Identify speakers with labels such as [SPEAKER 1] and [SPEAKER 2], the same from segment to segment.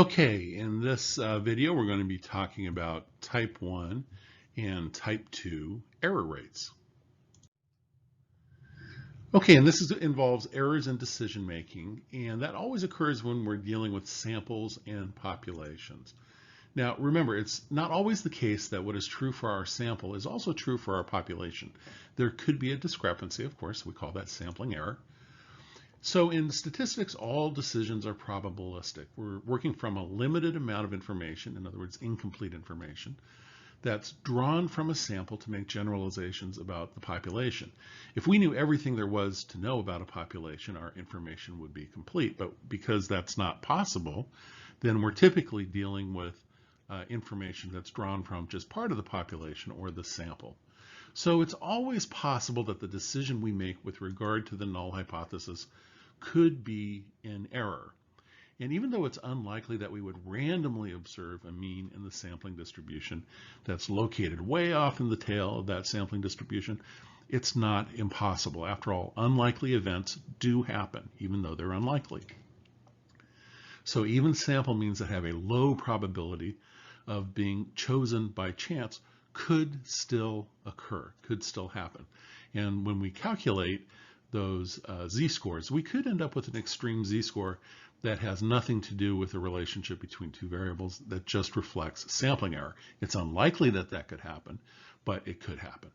[SPEAKER 1] Okay, in this video, we're going to be talking about type 1 and type 2 error rates. Okay, and involves errors in decision making, and that always occurs when we're dealing with samples and populations. Now, remember, it's not always the case that what is true for our sample is also true for our population. There could be a discrepancy, of course, we call that sampling error. So in statistics, all decisions are probabilistic. We're working from a limited amount of information, in other words, incomplete information, that's drawn from a sample to make generalizations about the population. If we knew everything there was to know about a population, our information would be complete. But because that's not possible, then we're typically dealing with information that's drawn from just part of the population or the sample. So it's always possible that the decision we make with regard to the null hypothesis could be in error. And even though it's unlikely that we would randomly observe a mean in the sampling distribution that's located way off in the tail of that sampling distribution, it's not impossible. After all, unlikely events do happen, even though they're unlikely. So even sample means that have a low probability of being chosen by chance could still occur, could still happen. And when we calculate those z-scores, we could end up with an extreme z-score that has nothing to do with the relationship between two variables, that just reflects sampling error. It's unlikely that that could happen, but it could happen.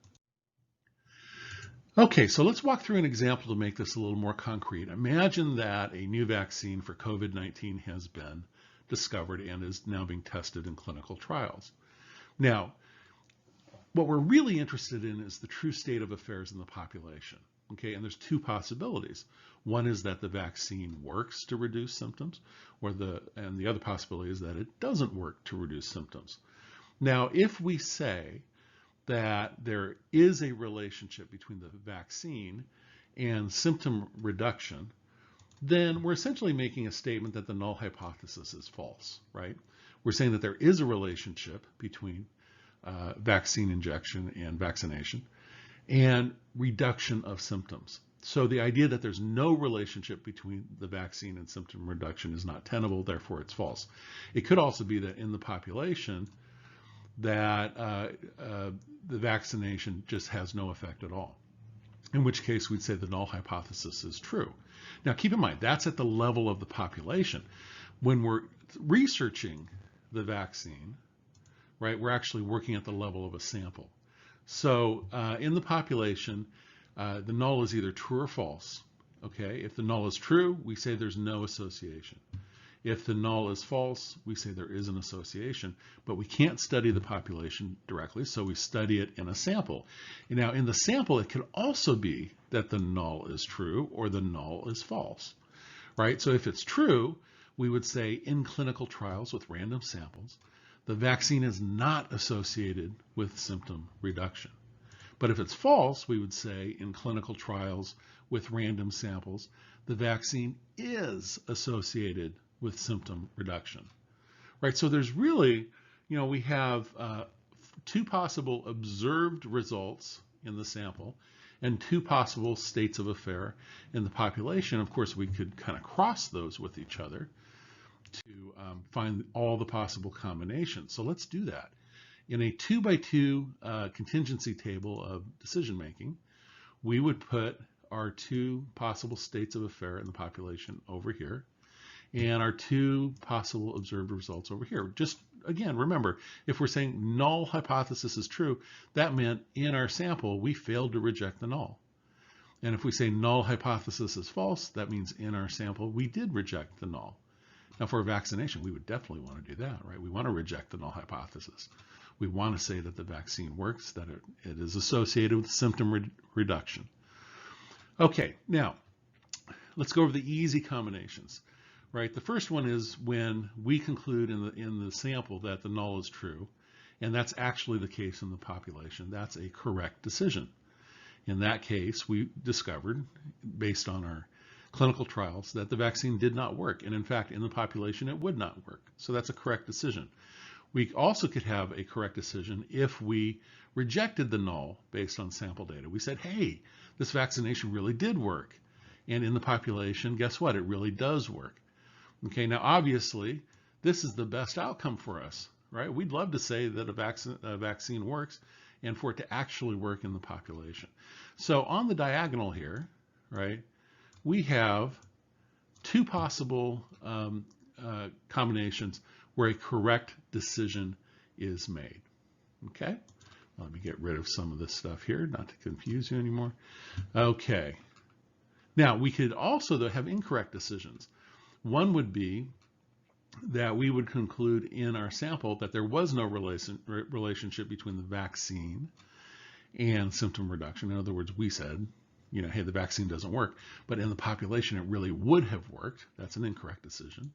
[SPEAKER 1] Okay, so let's walk through an example to make this a little more concrete. Imagine that a new vaccine for COVID-19 has been discovered and is now being tested in clinical trials. Now, what we're really interested in is the true state of affairs in the population. Okay, and there's two possibilities. One is that the vaccine works to reduce symptoms, and the other possibility is that it doesn't work to reduce symptoms. Now, if we say that there is a relationship between the vaccine and symptom reduction, then we're essentially making a statement that the null hypothesis is false, right? We're saying that there is a relationship between vaccine injection and vaccination and reduction of symptoms. So the idea that there's no relationship between the vaccine and symptom reduction is not tenable, therefore it's false. It could also be that in the population that the vaccination just has no effect at all, in which case we'd say the null hypothesis is true. Now keep in mind, that's at the level of the population. When we're researching the vaccine, right, we're actually working at the level of a sample. So in the population, the null is either true or false. Okay, if the null is true, we say there's no association. If the null is false, we say there is an association, but we can't study the population directly, so we study it in a sample. And now in the sample, it could also be that the null is true or the null is false, right? So if it's true, we would say in clinical trials with random samples, the vaccine is not associated with symptom reduction. But if it's false, we would say in clinical trials with random samples, the vaccine is associated with symptom reduction, right? So there's really, we have two possible observed results in the sample and two possible states of affair in the population. Of course, we could kind of cross those with each other to find all the possible combinations. So let's do that. In a 2x2 contingency table of decision making, we would put our two possible states of affair in the population over here and our two possible observed results over here. Just again, remember, if we're saying null hypothesis is true, that meant in our sample we failed to reject the null. And if we say null hypothesis is false, that means in our sample we did reject the null. Now for a vaccination, we would definitely want to do that, right? We want to reject the null hypothesis. We want to say that the vaccine works, that it is associated with symptom reduction. Okay, now let's go over the easy combinations, right? The first one is when we conclude in the sample that the null is true, and that's actually the case in the population. That's a correct decision. In that case, we discovered, based on our clinical trials, that the vaccine did not work. And in fact, in the population, it would not work. So that's a correct decision. We also could have a correct decision if we rejected the null based on sample data. We said, hey, this vaccination really did work. And in the population, guess what? It really does work. Okay, now obviously, this is the best outcome for us, right? We'd love to say that a vaccine works and for it to actually work in the population. So on the diagonal here, right, we have two possible combinations where a correct decision is made. Okay, let me get rid of some of this stuff here, not to confuse you anymore. Okay, now we could also though have incorrect decisions. One would be that we would conclude in our sample that there was no relationship between the vaccine and symptom reduction. In other words, we said, you know, hey, the vaccine doesn't work, but in the population it really would have worked. That's an incorrect decision.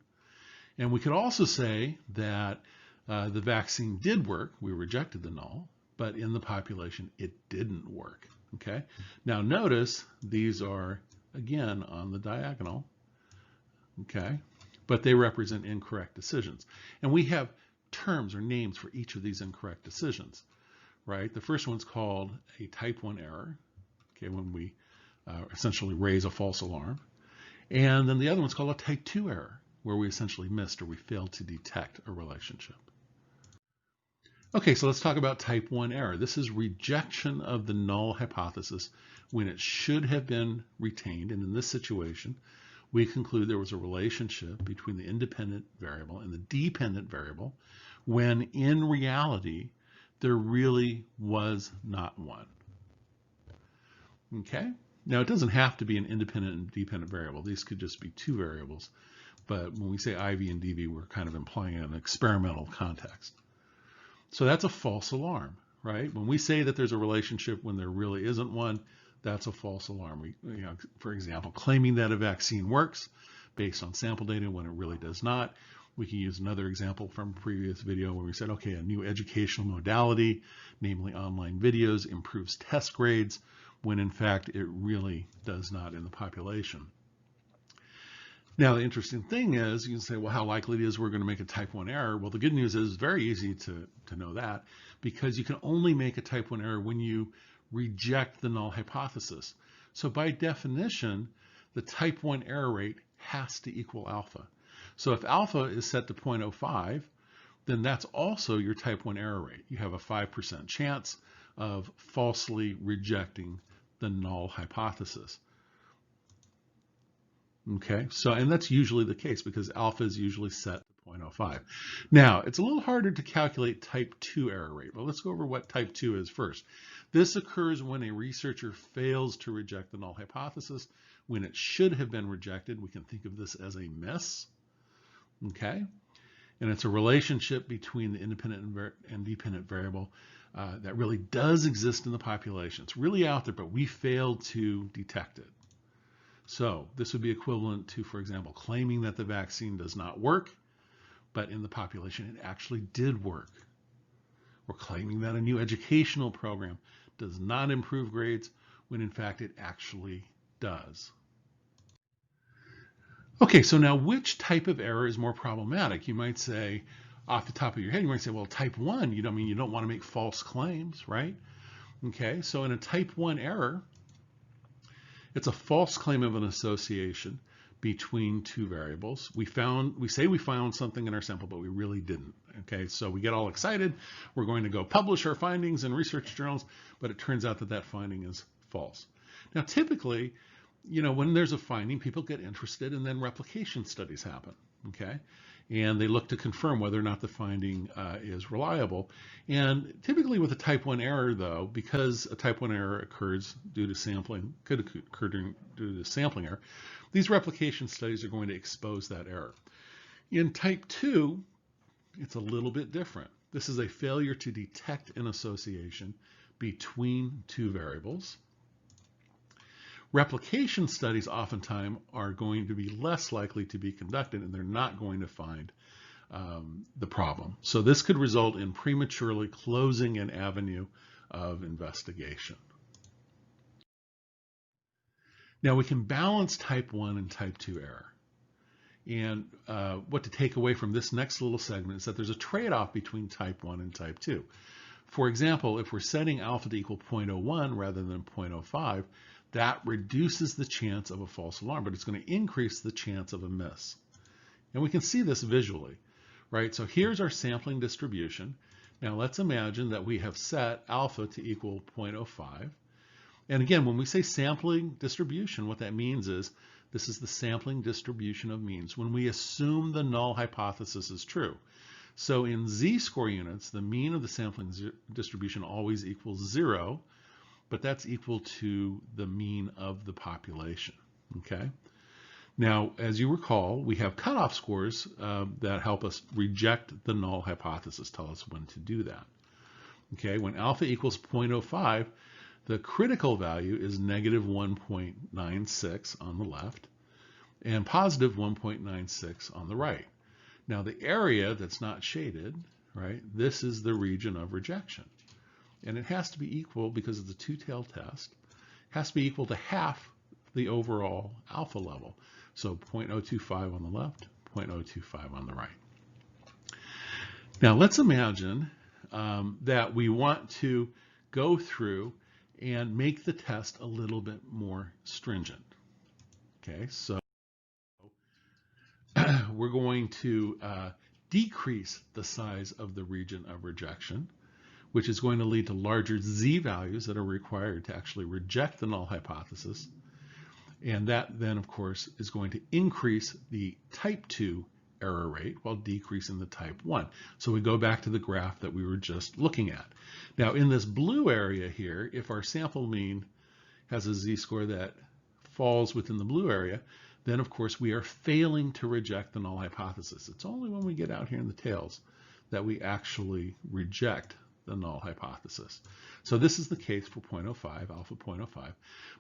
[SPEAKER 1] And we could also say that the vaccine did work. We rejected the null, but in the population it didn't work. Okay. Now notice these are again on the diagonal. Okay. But they represent incorrect decisions. And we have terms or names for each of these incorrect decisions, right? The first one's called a type 1 error, okay, when we essentially raise a false alarm. And then the other one's called a type 2 error, where we essentially missed or we failed to detect a relationship. Okay, so let's talk about type 1 error. This is rejection of the null hypothesis when it should have been retained. And in this situation, we conclude there was a relationship between the independent variable and the dependent variable when in reality there really was not one. Okay, now it doesn't have to be an independent and dependent variable. These could just be two variables, but when we say IV and DV, we're kind of implying an experimental context. So that's a false alarm, right? When we say that there's a relationship when there really isn't one, that's a false alarm. You know, for example, claiming that a vaccine works based on sample data when it really does not. We can use another example from a previous video where we said, okay, a new educational modality, namely online videos, improves test grades when in fact it really does not in the population. Now, the interesting thing is, you can say, well, how likely it is we're going to make a type 1 error? Well, the good news is it's very easy to know that, because you can only make a type 1 error when you reject the null hypothesis. So by definition, the type 1 error rate has to equal alpha. So if alpha is set to 0.05, then that's also your type 1 error rate. You have a 5% chance of falsely rejecting the null hypothesis. Okay, so, and that's usually the case because alpha is usually set to 0.05. Now, it's a little harder to calculate type 2 error rate, but let's go over what type 2 is first. This occurs when a researcher fails to reject the null hypothesis when it should have been rejected. We can think of this as a miss, okay? And it's a relationship between the independent and dependent variable that really does exist in the population. It's really out there, but we failed to detect it. So this would be equivalent to, for example, claiming that the vaccine does not work, but in the population it actually did work. Or claiming that a new educational program does not improve grades when in fact it actually does. Okay, so now which type of error is more problematic? You might say, off the top of your head, you might say, well, type 1, you don't want to make false claims, right? Okay, so in a type 1 error, it's a false claim of an association between two variables. We say we found something in our sample, but we really didn't. Okay, so we get all excited. We're going to go publish our findings in research journals, but it turns out that that finding is false. Now, typically, when there's a finding, people get interested, and then replication studies happen. Okay, and they look to confirm whether or not the finding is reliable. And typically with a type 1 error, though, because a type 1 error occurs due to sampling, could occur due to sampling error, these replication studies are going to expose that error. In type 2, it's a little bit different. This is a failure to detect an association between two variables. Replication studies oftentimes are going to be less likely to be conducted, and they're not going to find the problem. So this could result in prematurely closing an avenue of investigation. Now we can balance type 1 and type 2 error. And what to take away from this next little segment is that there's a trade-off between type 1 and type 2. For example, if we're setting alpha to equal 0.01 rather than 0.05, that reduces the chance of a false alarm, but it's going to increase the chance of a miss. And we can see this visually, right? So here's our sampling distribution. Now let's imagine that we have set alpha to equal 0.05. And again, when we say sampling distribution, what that means is this is the sampling distribution of means when we assume the null hypothesis is true. So in z-score units, the mean of the sampling distribution always equals 0, but that's equal to the mean of the population, okay? Now, as you recall, we have cutoff scores that help us reject the null hypothesis, tell us when to do that. Okay, when alpha equals 0.05, the critical value is negative 1.96 on the left and positive 1.96 on the right. Now, the area that's not shaded, right, this is the region of rejection. And it has to be equal, because it's a two-tailed test, has to be equal to half the overall alpha level. So 0.025 on the left, 0.025 on the right. Now let's imagine that we want to go through and make the test a little bit more stringent. Okay, so we're going to decrease the size of the region of rejection, which is going to lead to larger z values that are required to actually reject the null hypothesis. And that then, of course, is going to increase the type 2 error rate while decreasing the type 1. So we go back to the graph that we were just looking at. Now, in this blue area here, if our sample mean has a z-score that falls within the blue area, then, of course, we are failing to reject the null hypothesis. It's only when we get out here in the tails that we actually reject the null hypothesis. So this is the case for 0.05, alpha 0.05.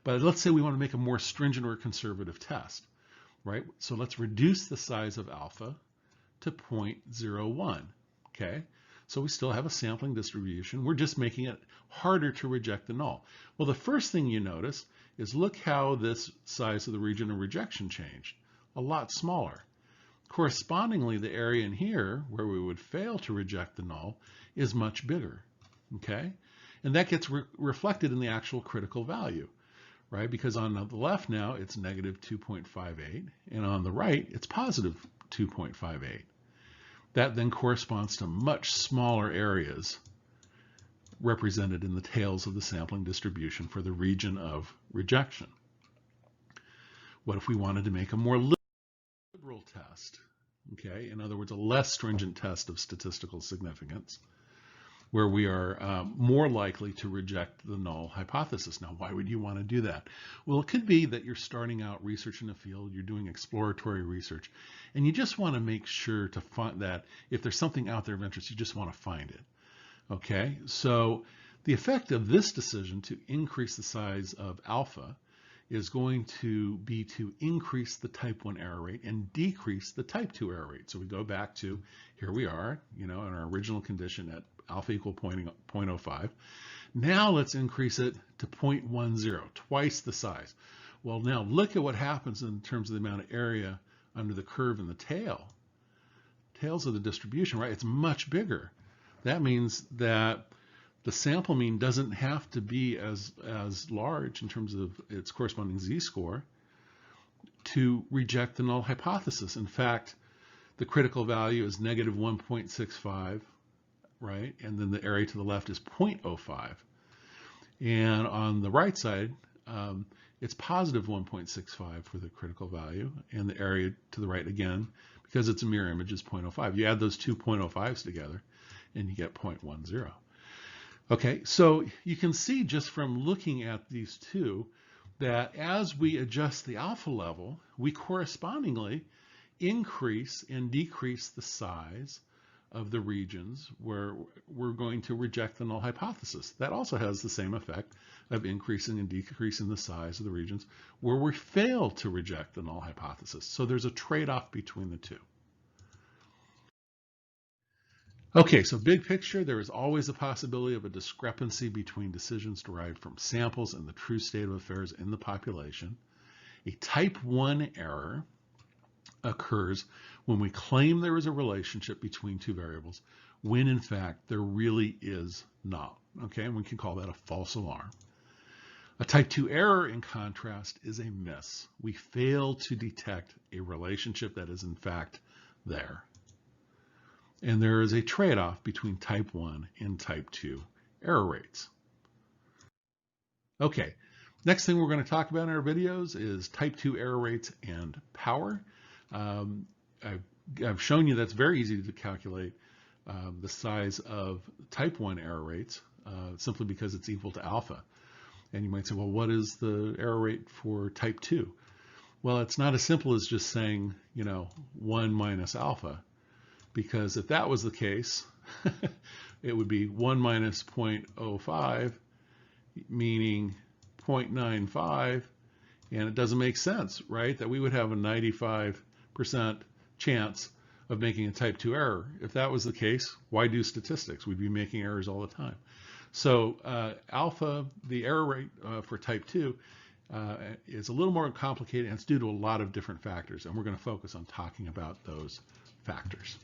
[SPEAKER 1] But let's say we want to make a more stringent or conservative test, right? So let's reduce the size of alpha to 0.01, okay? So we still have a sampling distribution. We're just making it harder to reject the null. Well, the first thing you notice is look how this size of the region of rejection changed. A lot smaller. Correspondingly, the area in here where we would fail to reject the null is much bigger, okay? And that gets reflected in the actual critical value, right? Because on the left now, it's negative 2.58, and on the right, it's positive 2.58. That then corresponds to much smaller areas represented in the tails of the sampling distribution for the region of rejection. What if we wanted to make a more liberal test? Okay, in other words, a less stringent test of statistical significance, where we are more likely to reject the null hypothesis. Now, why would you want to do that? Well, it could be that you're starting out research in a field, you're doing exploratory research, and you just want to make sure to find that if there's something out there of interest, you just want to find it. Okay, so the effect of this decision to increase the size of alpha is going to be to increase the type 1 error rate and decrease the type 2 error rate. So we go back to, here we are, you know, in our original condition at alpha equal 0.05. Now let's increase it to 0.10, twice the size. Well, now look at what happens in terms of the amount of area under the curve in the tails of the distribution, right? It's much bigger. That means that the sample mean doesn't have to be as large in terms of its corresponding z-score to reject the null hypothesis. In fact, the critical value is negative 1.65, right? And then the area to the left is 0.05. And on the right side, it's positive 1.65 for the critical value, and the area to the right again, because it's a mirror image, is 0.05. You add those two 0.05s together, and you get 0.10. Okay, so you can see just from looking at these two that as we adjust the alpha level, we correspondingly increase and decrease the size of the regions where we're going to reject the null hypothesis. That also has the same effect of increasing and decreasing the size of the regions where we fail to reject the null hypothesis. So there's a trade-off between the two. Okay, so big picture, there is always a possibility of a discrepancy between decisions derived from samples and the true state of affairs in the population. A type 1 error occurs when we claim there is a relationship between two variables, when in fact there really is not. Okay, and we can call that a false alarm. A type 2 error, in contrast, is a miss. We fail to detect a relationship that is in fact there. And there is a trade-off between type 1 and type 2 error rates. Okay, next thing we're going to talk about in our videos is type 2 error rates and power. I've shown you that's very easy to calculate the size of type 1 error rates simply because it's equal to alpha. And you might say, well, what is the error rate for type 2? Well, it's not as simple as just saying, 1 minus alpha, because if that was the case, it would be 1 minus 0.05, meaning 0.95, and it doesn't make sense, right? That we would have a 95% chance of making a type 2 error. If that was the case, why do statistics? We'd be making errors all the time. So alpha, the error rate for type 2, is a little more complicated, and it's due to a lot of different factors, and we're going to focus on talking about those factors.